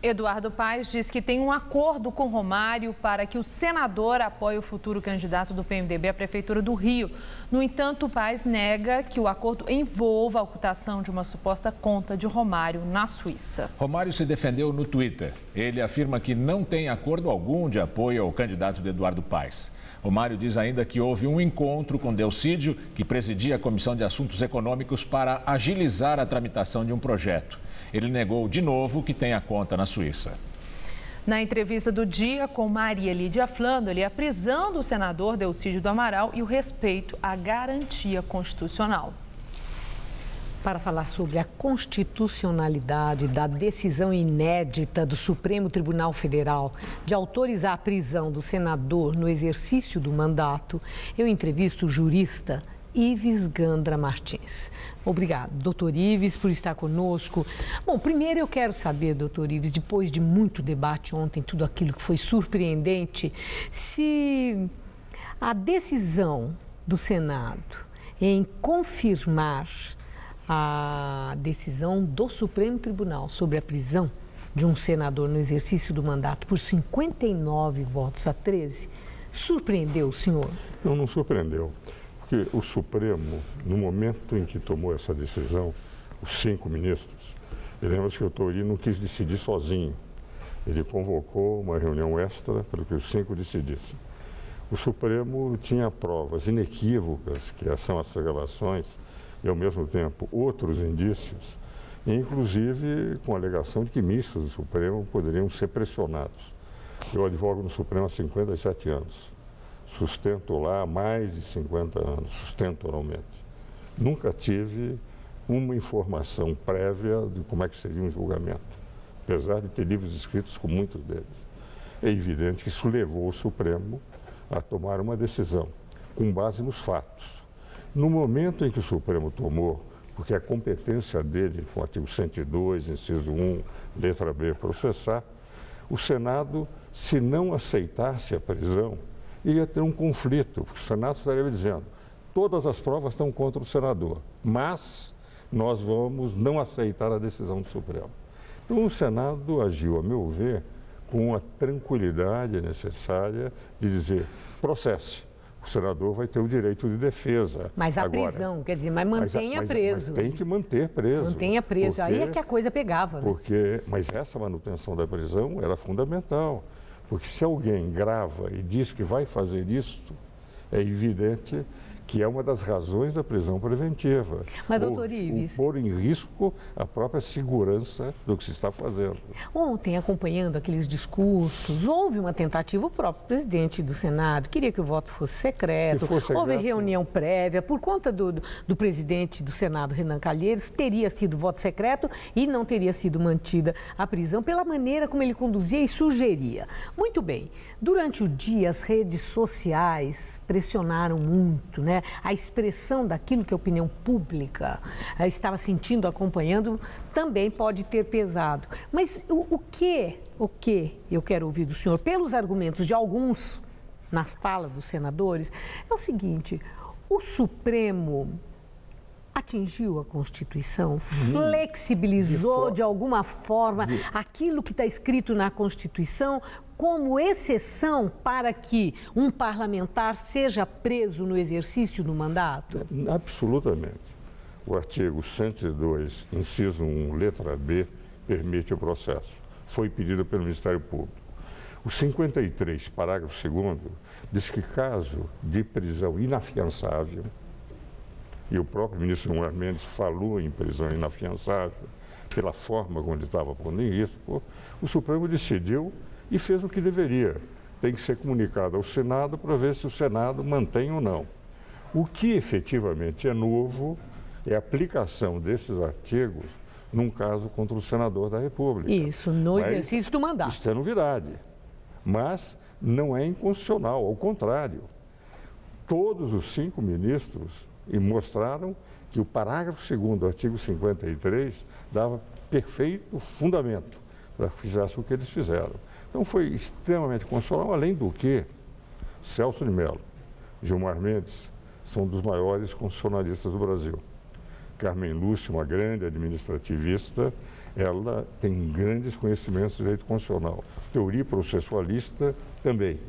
Eduardo Paes diz que tem um acordo com Romário para que o senador apoie o futuro candidato do PMDB à Prefeitura do Rio. No entanto, Paes nega que o acordo envolva a ocultação de uma suposta conta de Romário na Suíça. Romário se defendeu no Twitter. Ele afirma que não tem acordo algum de apoio ao candidato de Eduardo Paes. Romário diz ainda que houve um encontro com Delcídio, que presidia a Comissão de Assuntos Econômicos, para agilizar a tramitação de um projeto. Ele negou de novo que tem a conta na Suíça. Na entrevista do dia com Maria Lídia Flandoli, a prisão do senador Delcídio do Amaral e o respeito à garantia constitucional. Para falar sobre a constitucionalidade da decisão inédita do Supremo Tribunal Federal de autorizar a prisão do senador no exercício do mandato, eu entrevisto o jurista Ives Gandra Martins. Obrigado, doutor Ives, por estar conosco. Bom, primeiro eu quero saber, doutor Ives, depois de muito debate ontem, tudo aquilo que foi surpreendente, se a decisão do Senado em confirmar a decisão do Supremo Tribunal sobre a prisão de um senador no exercício do mandato por 59 votos a 13, surpreendeu o senhor? Não surpreendeu. Porque o Supremo, no momento em que tomou essa decisão, os 5 ministros, lembra que o Touri não quis decidir sozinho. Ele convocou uma reunião extra para que os 5 decidissem. O Supremo tinha provas inequívocas, que são as gravações, e ao mesmo tempo outros indícios, inclusive com a alegação de que ministros do Supremo poderiam ser pressionados. Eu advogo no Supremo há 57 anos. Sustento lá há mais de 50 anos, sustento oralmente. Nunca tive uma informação prévia de como é que seria um julgamento, apesar de ter livros escritos com muitos deles. É evidente que isso levou o Supremo a tomar uma decisão com base nos fatos. No momento em que o Supremo tomou, porque a competência dele, com o artigo 102, inciso 1, letra B, processar, o Senado, se não aceitasse a prisão, ia ter um conflito, porque o Senado estaria dizendo, todas as provas estão contra o senador, mas nós vamos não aceitar a decisão do Supremo. Então o Senado agiu, a meu ver, com a tranquilidade necessária de dizer, processe, o senador vai ter o direito de defesa. Mas a prisão, quer dizer, mas mantenha preso. Mas tem que manter preso. Mantenha preso, porque, aí é que a coisa pegava. Né? Mas essa manutenção da prisão era fundamental. Porque se alguém grava e diz que vai fazer isto, é evidente que é uma das razões da prisão preventiva. Mas, doutor Ives... pôr em risco a própria segurança do que se está fazendo. Ontem, acompanhando aqueles discursos, houve uma tentativa, o próprio presidente do Senado queria que o voto fosse secreto, houve reunião prévia, por conta do presidente do Senado, Renan Calheiros, teria sido voto secreto e não teria sido mantida a prisão pela maneira como ele conduzia e sugeria. Muito bem, durante o dia as redes sociais pressionaram muito, né? A expressão daquilo que a opinião pública estava sentindo, acompanhando, também pode ter pesado. Mas o que eu quero ouvir do senhor, pelos argumentos de alguns na fala dos senadores, é o seguinte: o Supremo atingiu a Constituição, flexibilizou de alguma forma aquilo que está escrito na Constituição como exceção para que um parlamentar seja preso no exercício do mandato? Absolutamente. O artigo 102, inciso 1, letra B, permite o processo. Foi pedido pelo Ministério Público. O 53, parágrafo 2º, diz que caso de prisão inafiançável, e o próprio ministro Gilmar Mendes falou em prisão inafiançável, pela forma como ele estava pondo em risco, o Supremo decidiu e fez o que deveria. Tem que ser comunicado ao Senado para ver se o Senado mantém ou não. O que efetivamente é novo é a aplicação desses artigos num caso contra o senador da República. Isso, no exercício do mandato. Isso é novidade, mas não é inconstitucional, ao contrário. Todos os 5 ministros mostraram que o parágrafo 2º do artigo 53 dava perfeito fundamento para que fizessem o que eles fizeram. Então foi extremamente constitucional, além do que Celso de Mello, Gilmar Mendes são dos maiores constitucionalistas do Brasil. Carmen Lúcia, uma grande administrativista, ela tem grandes conhecimentos de direito constitucional. Teoria processualista também.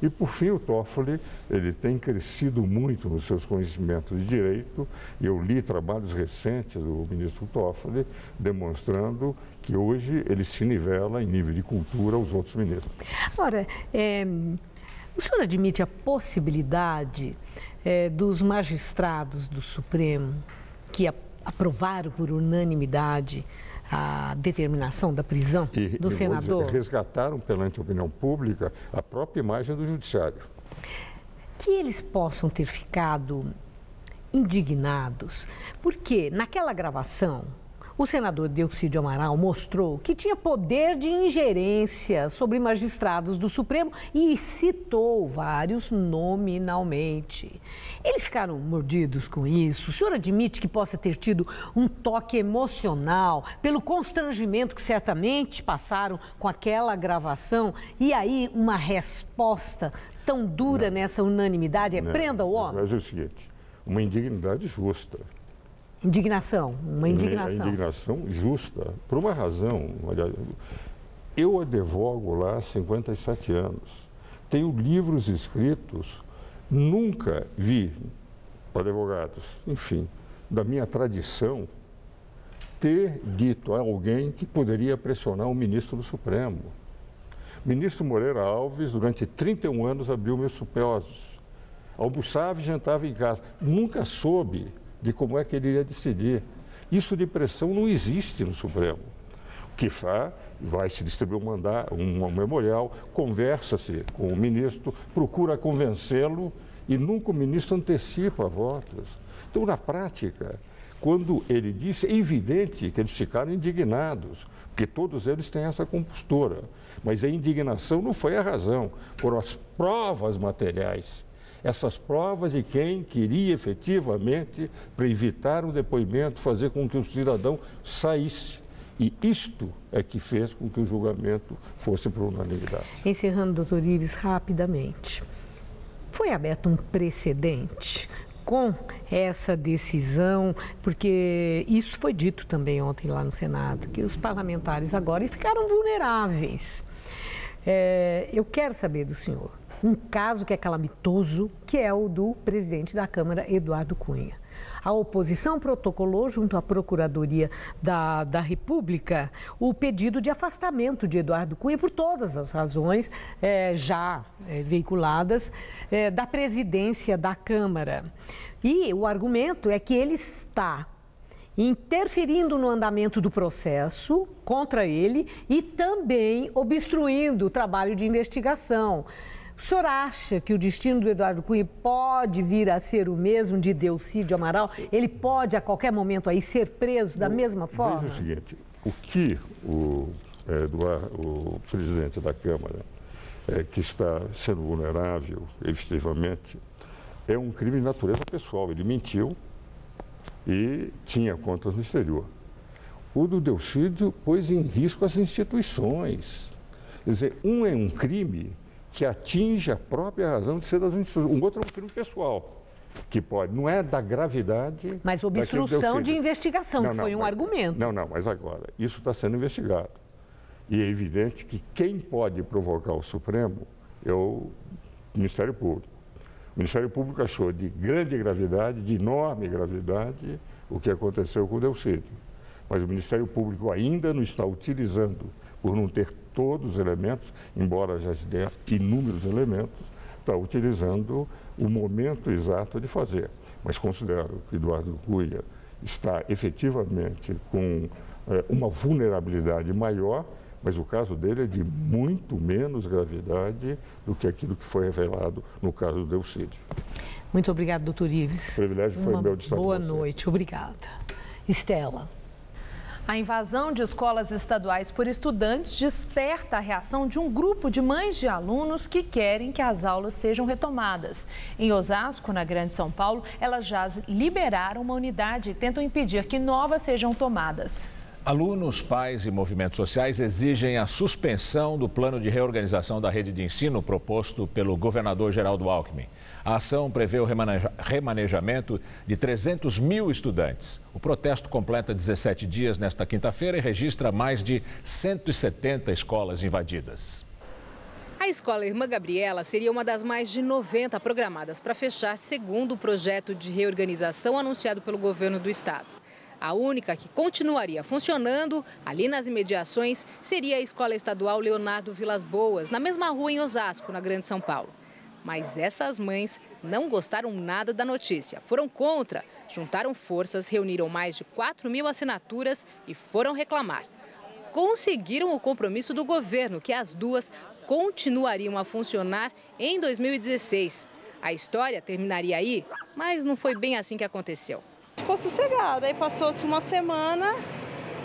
E, por fim, o Toffoli, ele tem crescido muito nos seus conhecimentos de direito, e eu li trabalhos recentes do ministro Toffoli, demonstrando que hoje ele se nivela em nível de cultura aos outros ministros. Agora, o senhor admite a possibilidade dos magistrados do Supremo, que aprovaram por unanimidade a determinação da prisão do senador? Resgataram perante a opinião pública a própria imagem do judiciário. Que eles possam ter ficado indignados, porque naquela gravação o senador Delcídio Amaral mostrou que tinha poder de ingerência sobre magistrados do Supremo e citou vários nominalmente. Eles ficaram mordidos com isso? O senhor admite que possa ter tido um toque emocional pelo constrangimento que certamente passaram com aquela gravação e aí uma resposta tão dura nessa unanimidade? Prenda o homem? Mas é o seguinte, uma indignidade justa. Indignação, uma indignação. A indignação justa, por uma razão. Olha, eu advogo lá há 57 anos. Tenho livros escritos, nunca vi advogados, enfim, da minha tradição, ter dito a alguém que poderia pressionar o ministro do Supremo. O ministro Moreira Alves, durante 31 anos, abriu meus supleósios. Almoçava e jantava em casa. Nunca soube de como é que ele iria decidir. Isso de pressão não existe no Supremo. O que faz, vai se distribuir um memorial, conversa-se com o ministro, procura convencê-lo e nunca o ministro antecipa votos. Então, na prática, quando ele disse, é evidente que eles ficaram indignados, porque todos eles têm essa compostura. Mas a indignação não foi a razão, foram as provas materiais. Essas provas de quem queria efetivamente, para evitar um depoimento, fazer com que o cidadão saísse. E isto é que fez com que o julgamento fosse por unanimidade. Encerrando, doutor Ives, rapidamente. Foi aberto um precedente com essa decisão, porque isso foi dito também ontem lá no Senado, que os parlamentares agora ficaram vulneráveis. Eu quero saber do senhor um caso que é calamitoso, que é o do presidente da Câmara, Eduardo Cunha. A oposição protocolou junto à Procuradoria da República o pedido de afastamento de Eduardo Cunha por todas as razões já veiculadas da presidência da Câmara. E o argumento é que ele está interferindo no andamento do processo contra ele e também obstruindo o trabalho de investigação. O senhor acha que o destino do Eduardo Cunha pode vir a ser o mesmo de Delcídio Amaral? Ele pode, a qualquer momento, aí ser preso da mesma forma? Veja o seguinte, o que o presidente da Câmara, que está sendo vulnerável, efetivamente, é um crime de natureza pessoal. Ele mentiu e tinha contas no exterior. O do Delcídio pôs em risco as instituições. Quer dizer, um é um crime que atinge a própria razão de ser das instituições. Um outro é um crime pessoal, que pode, não é da gravidade... Mas obstrução de investigação, que foi um argumento. Não, mas agora, isso está sendo investigado. E é evidente que quem pode provocar o Supremo é o Ministério Público. O Ministério Público achou de grande gravidade, de enorme gravidade, o que aconteceu com o Delcídio. Mas o Ministério Público ainda não está utilizando, por não ter todos os elementos, embora já tenha inúmeros elementos, está utilizando o momento exato de fazer. Mas considero que Eduardo Cunha está efetivamente com uma vulnerabilidade maior, mas o caso dele é de muito menos gravidade do que aquilo que foi revelado no caso do Delcídio. Muito obrigada, doutor Ives. O privilégio foi meu de estar com você. Boa noite, obrigada. Estela. A invasão de escolas estaduais por estudantes desperta a reação de um grupo de mães de alunos que querem que as aulas sejam retomadas. Em Osasco, na Grande São Paulo, elas já liberaram uma unidade e tentam impedir que novas sejam tomadas. Alunos, pais e movimentos sociais exigem a suspensão do plano de reorganização da rede de ensino proposto pelo governador Geraldo Alckmin. A ação prevê o remanejamento de 300 mil estudantes. O protesto completa 17 dias nesta quinta-feira e registra mais de 170 escolas invadidas. A escola Irmã Gabriela seria uma das mais de 90 programadas para fechar, segundo o projeto de reorganização anunciado pelo governo do estado. A única que continuaria funcionando ali nas imediações seria a Escola Estadual Leonardo Vilas Boas, na mesma rua em Osasco, na Grande São Paulo. Mas essas mães não gostaram nada da notícia. Foram contra, juntaram forças, reuniram mais de 4 mil assinaturas e foram reclamar. Conseguiram o compromisso do governo, que as duas continuariam a funcionar em 2016. A história terminaria aí, mas não foi bem assim que aconteceu. Ficou sossegada, aí passou-se uma semana,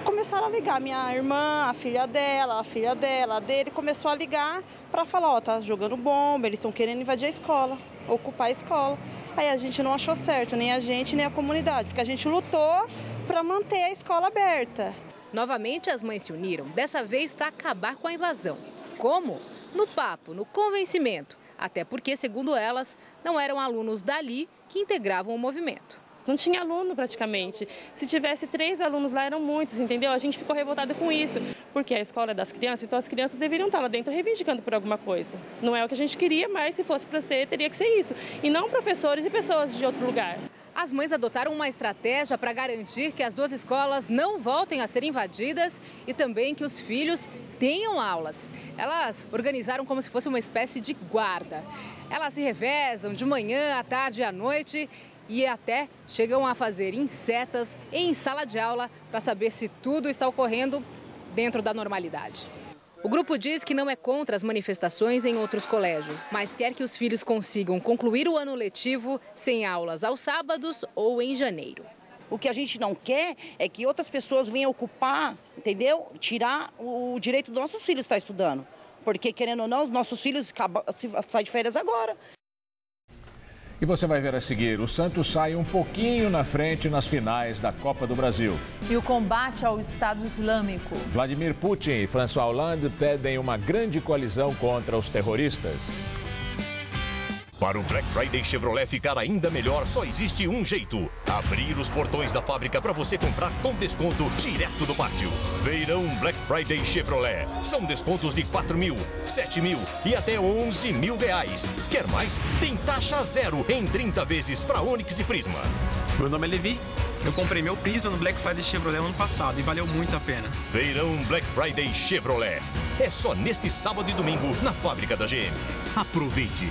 começaram a ligar, minha irmã, a filha dela, a dele, começou a ligar para falar, tá jogando bomba, eles estão querendo invadir a escola, ocupar a escola. Aí a gente não achou certo, nem a gente, nem a comunidade, porque a gente lutou para manter a escola aberta. Novamente as mães se uniram, dessa vez para acabar com a invasão. Como? No papo, no convencimento, até porque, segundo elas, não eram alunos dali que integravam o movimento. Não tinha aluno praticamente. Se tivesse 3 alunos lá, eram muitos, entendeu? A gente ficou revoltada com isso, porque a escola é das crianças, então as crianças deveriam estar lá dentro reivindicando por alguma coisa. Não é o que a gente queria, mas se fosse para ser, teria que ser isso. E não professores e pessoas de outro lugar. As mães adotaram uma estratégia para garantir que as 2 escolas não voltem a ser invadidas e também que os filhos tenham aulas. Elas organizaram como se fosse uma espécie de guarda. Elas se revezam de manhã, à tarde e à noite e até chegam a fazer insetas em sala de aula para saber se tudo está ocorrendo dentro da normalidade. O grupo diz que não é contra as manifestações em outros colégios, mas quer que os filhos consigam concluir o ano letivo sem aulas aos sábados ou em janeiro. O que a gente não quer é que outras pessoas venham ocupar, entendeu? Tirar o direito dos nossos filhos estar estudando. Porque, querendo ou não, os nossos filhos saem de férias agora. E você vai ver a seguir, o Santos sai um pouquinho na frente nas finais da Copa do Brasil. E o combate ao Estado Islâmico. Vladimir Putin e François Hollande pedem uma grande coalizão contra os terroristas. Para o Black Friday Chevrolet ficar ainda melhor, só existe um jeito: abrir os portões da fábrica para você comprar com desconto direto do pátio. Feirão Black Friday Chevrolet. São descontos de 4 mil, 7 mil e até 11 mil reais. Quer mais? Tem taxa zero em 30 vezes para Onix e Prisma. Meu nome é Levi. Eu comprei meu Prisma no Black Friday Chevrolet ano passado e valeu muito a pena. Feirão Black Friday Chevrolet. É só neste sábado e domingo na fábrica da GM. Aproveite!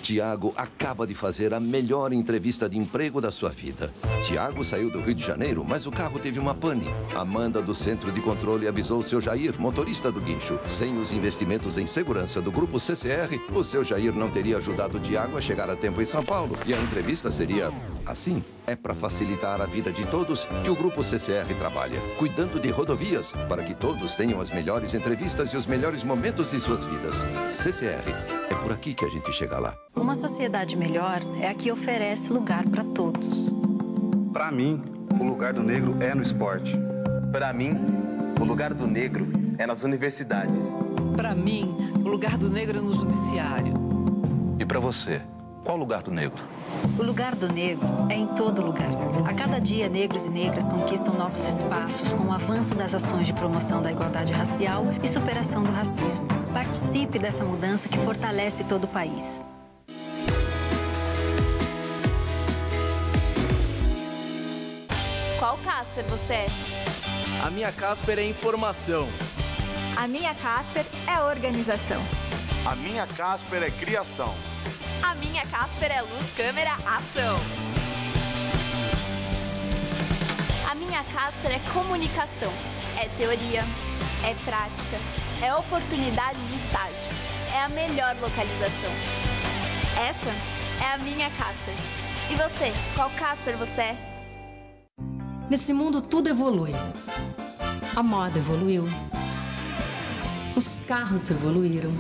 Tiago acaba de fazer a melhor entrevista de emprego da sua vida. Tiago saiu do Rio de Janeiro, mas o carro teve uma pane. Amanda, do Centro de Controle, avisou o seu Jair, motorista do guincho. Sem os investimentos em segurança do Grupo CCR, o seu Jair não teria ajudado o Tiago a chegar a tempo em São Paulo. E a entrevista seria assim. É para facilitar a vida de todos que o Grupo CCR trabalha, cuidando de rodovias, para que todos tenham as melhores entrevistas e os melhores momentos de suas vidas. CCR, é por aqui que a gente chega lá. Uma sociedade melhor é a que oferece lugar para todos. Para mim, o lugar do negro é no esporte. Para mim, o lugar do negro é nas universidades. Para mim, o lugar do negro é no judiciário. E para você, qual o lugar do negro? O lugar do negro é em todo lugar. A cada dia, negros e negras conquistam novos espaços com o avanço das ações de promoção da igualdade racial e superação do racismo. Participe dessa mudança que fortalece todo o país. Qual Casper você é? A minha Casper é informação. A minha Casper é organização. A minha Casper é criação. A minha Casper é luz, câmera, ação. A minha Casper é comunicação. É teoria, é prática, é oportunidade de estágio. É a melhor localização. Essa é a minha Casper. E você, qual Casper você é? Nesse mundo tudo evolui. A moda evoluiu. Os carros evoluíram.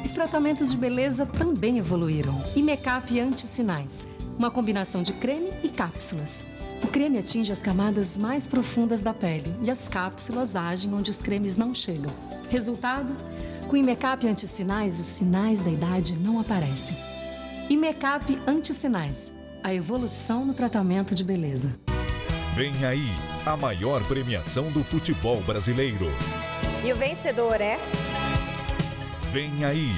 Os tratamentos de beleza também evoluíram. E make-up anti-sinais. Uma combinação de creme e cápsulas. O creme atinge as camadas mais profundas da pele e as cápsulas agem onde os cremes não chegam. Resultado? Com o Imecap Antissinais, os sinais da idade não aparecem. Imecap Antissinais, a evolução no tratamento de beleza. Vem aí a maior premiação do futebol brasileiro. E o vencedor é... Vem aí,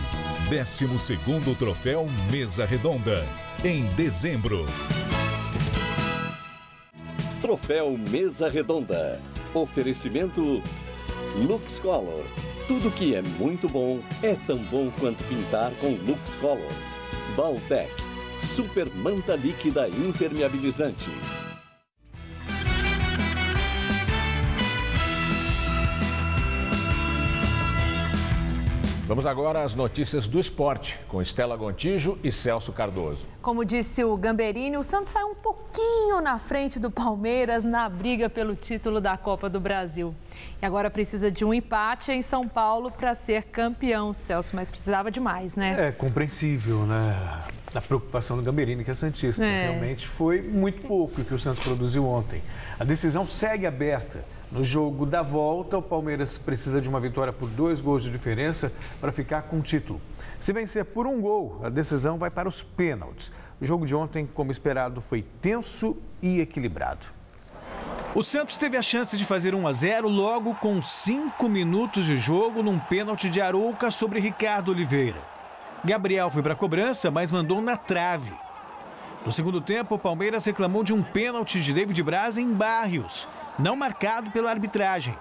12º Troféu Mesa Redonda, em dezembro. Troféu Mesa Redonda. Oferecimento LuxColor. Tudo que é muito bom é tão bom quanto pintar com LuxColor. Baltec. Super manta líquida impermeabilizante. Vamos agora às notícias do esporte, com Estela Gontijo e Celso Cardoso. Como disse o Gamberini, o Santos saiu um pouquinho na frente do Palmeiras na briga pelo título da Copa do Brasil. E agora precisa de um empate em São Paulo para ser campeão, Celso, mas precisava de mais, né? É compreensível, né? A preocupação do Gamberini, que é santista. Realmente foi muito pouco o que o Santos produziu ontem. A decisão segue aberta. No jogo da volta, o Palmeiras precisa de uma vitória por 2 gols de diferença para ficar com o título. Se vencer por 1 gol, a decisão vai para os pênaltis. O jogo de ontem, como esperado, foi tenso e equilibrado. O Santos teve a chance de fazer 1-0 logo com 5 minutos de jogo num pênalti de Arouca sobre Ricardo Oliveira. Gabriel foi para a cobrança, mas mandou na trave. No segundo tempo, o Palmeiras reclamou de um pênalti de David Braz em Barrios, não marcado pela arbitragem.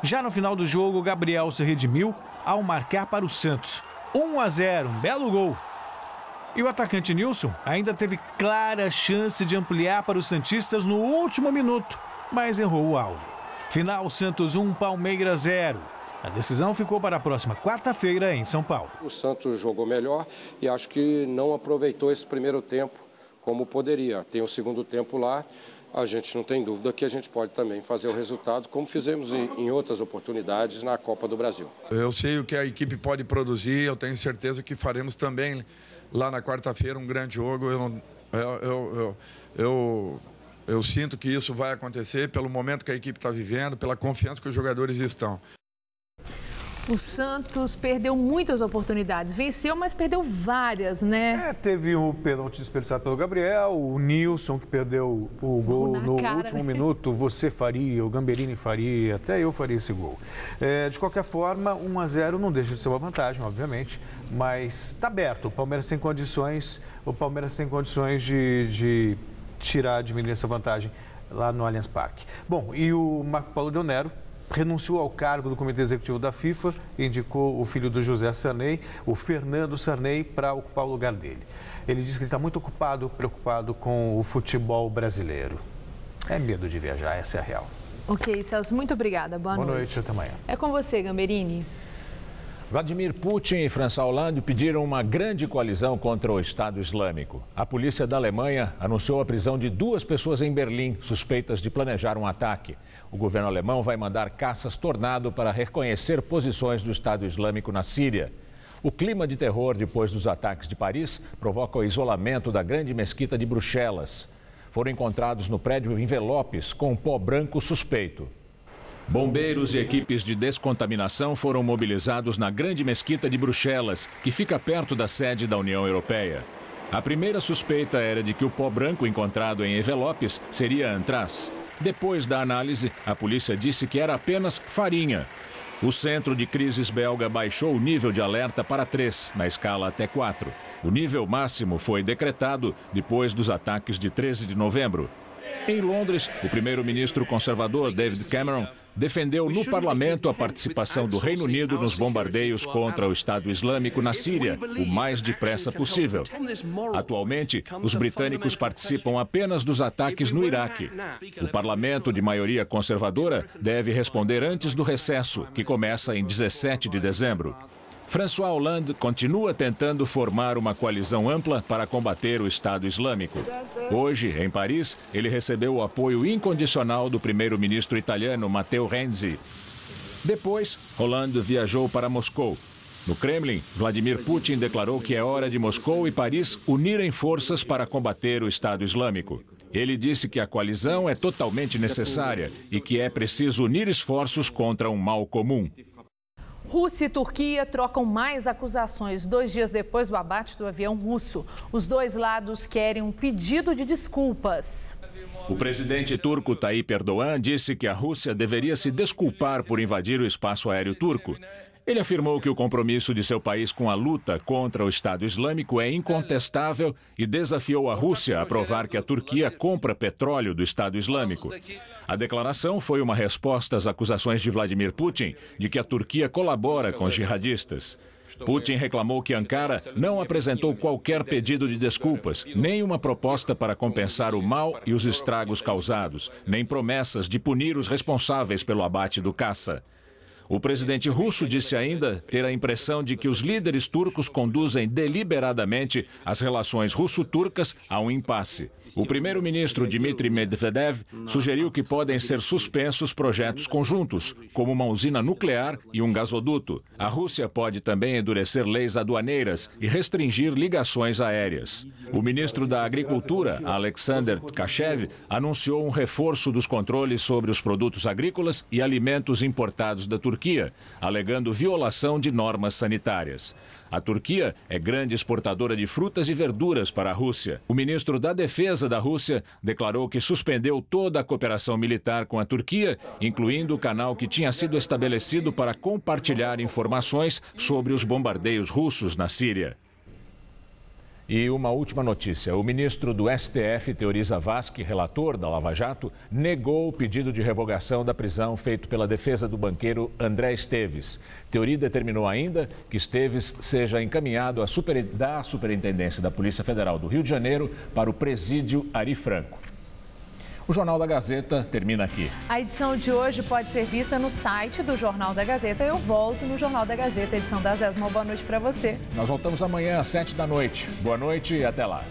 Já no final do jogo, o Gabriel se redimiu ao marcar para o Santos. 1-0, um belo gol. E o atacante Nilson ainda teve clara chance de ampliar para os santistas no último minuto, mas errou o alvo. Final Santos 1, Palmeiras 0. A decisão ficou para a próxima quarta-feira em São Paulo. O Santos jogou melhor e acho que não aproveitou esse primeiro tempo como poderia. Tem o segundo tempo lá. A gente não tem dúvida que a gente pode também fazer o resultado, como fizemos em outras oportunidades na Copa do Brasil. Eu sei o que a equipe pode produzir, eu tenho certeza que faremos também lá na quarta-feira um grande jogo. Eu sinto que isso vai acontecer pelo momento que a equipe está vivendo, pela confiança que os jogadores estão. O Santos perdeu muitas oportunidades, venceu, mas perdeu várias, né? Teve o pênalti desperdiçado pelo Gabriel, o Nilson que perdeu o gol no último minuto, você faria, o Gamberini faria, até eu faria esse gol. De qualquer forma, 1-0 não deixa de ser uma vantagem, obviamente, mas está aberto, o Palmeiras tem condições, de tirar, diminuir essa vantagem lá no Allianz Parque. Bom, e o Marco Paulo Del Nero renunciou ao cargo do Comitê Executivo da FIFA e indicou o filho do José Sarney, o Fernando Sarney, para ocupar o lugar dele. Ele disse que ele está muito preocupado com o futebol brasileiro. É medo de viajar, essa é a real. Ok, Celso, muito obrigada. Boa noite. Boa noite, até amanhã. É com você, Gamberini. Vladimir Putin e François Hollande pediram uma grande coalizão contra o Estado Islâmico. A polícia da Alemanha anunciou a prisão de 2 pessoas em Berlim, suspeitas de planejar um ataque. O governo alemão vai mandar caças Tornado para reconhecer posições do Estado Islâmico na Síria. O clima de terror depois dos ataques de Paris provoca o isolamento da grande mesquita de Bruxelas. Foram encontrados no prédio envelopes com pó branco suspeito. Bombeiros e equipes de descontaminação foram mobilizados na grande mesquita de Bruxelas, que fica perto da sede da União Europeia. A primeira suspeita era de que o pó branco encontrado em envelopes seria antraz. Depois da análise, a polícia disse que era apenas farinha. O Centro de Crises belga baixou o nível de alerta para 3, na escala até 4. O nível máximo foi decretado depois dos ataques de 13 de novembro. Em Londres, o primeiro-ministro conservador David Cameron defendeu no parlamento a participação do Reino Unido nos bombardeios contra o Estado Islâmico na Síria, o mais depressa possível. Atualmente, os britânicos participam apenas dos ataques no Iraque. O parlamento de maioria conservadora deve responder antes do recesso, que começa em 17 de dezembro. François Hollande continua tentando formar uma coalizão ampla para combater o Estado Islâmico. Hoje, em Paris, ele recebeu o apoio incondicional do primeiro-ministro italiano Matteo Renzi. Depois, Hollande viajou para Moscou. No Kremlin, Vladimir Putin declarou que é hora de Moscou e Paris unirem forças para combater o Estado Islâmico. Ele disse que a coalizão é totalmente necessária e que é preciso unir esforços contra um mal comum. Rússia e Turquia trocam mais acusações 2 dias depois do abate do avião russo. Os dois lados querem um pedido de desculpas. O presidente turco Tayyip Erdogan disse que a Rússia deveria se desculpar por invadir o espaço aéreo turco. Ele afirmou que o compromisso de seu país com a luta contra o Estado Islâmico é incontestável e desafiou a Rússia a provar que a Turquia compra petróleo do Estado Islâmico. A declaração foi uma resposta às acusações de Vladimir Putin de que a Turquia colabora com os jihadistas. Putin reclamou que Ankara não apresentou qualquer pedido de desculpas, nem uma proposta para compensar o mal e os estragos causados, nem promessas de punir os responsáveis pelo abate do caça. O presidente russo disse ainda ter a impressão de que os líderes turcos conduzem deliberadamente as relações russo-turcas a um impasse. O primeiro-ministro Dmitry Medvedev sugeriu que podem ser suspensos projetos conjuntos, como uma usina nuclear e um gasoduto. A Rússia pode também endurecer leis aduaneiras e restringir ligações aéreas. O ministro da Agricultura, Alexander Tkhachev, anunciou um reforço dos controles sobre os produtos agrícolas e alimentos importados da Turquia, alegando violação de normas sanitárias. A Turquia é grande exportadora de frutas e verduras para a Rússia. O ministro da Defesa da Rússia declarou que suspendeu toda a cooperação militar com a Turquia, incluindo o canal que tinha sido estabelecido para compartilhar informações sobre os bombardeios russos na Síria. E uma última notícia. O ministro do STF, Teori Zavascki, relator da Lava Jato, negou o pedido de revogação da prisão feito pela defesa do banqueiro André Esteves. Teori determinou ainda que Esteves seja encaminhado da Superintendência da Polícia Federal do Rio de Janeiro para o presídio Ari Franco. O Jornal da Gazeta termina aqui. A edição de hoje pode ser vista no site do Jornal da Gazeta. Eu volto no Jornal da Gazeta, edição das 10. Uma boa noite para você. Nós voltamos amanhã às 7 da noite. Boa noite e até lá.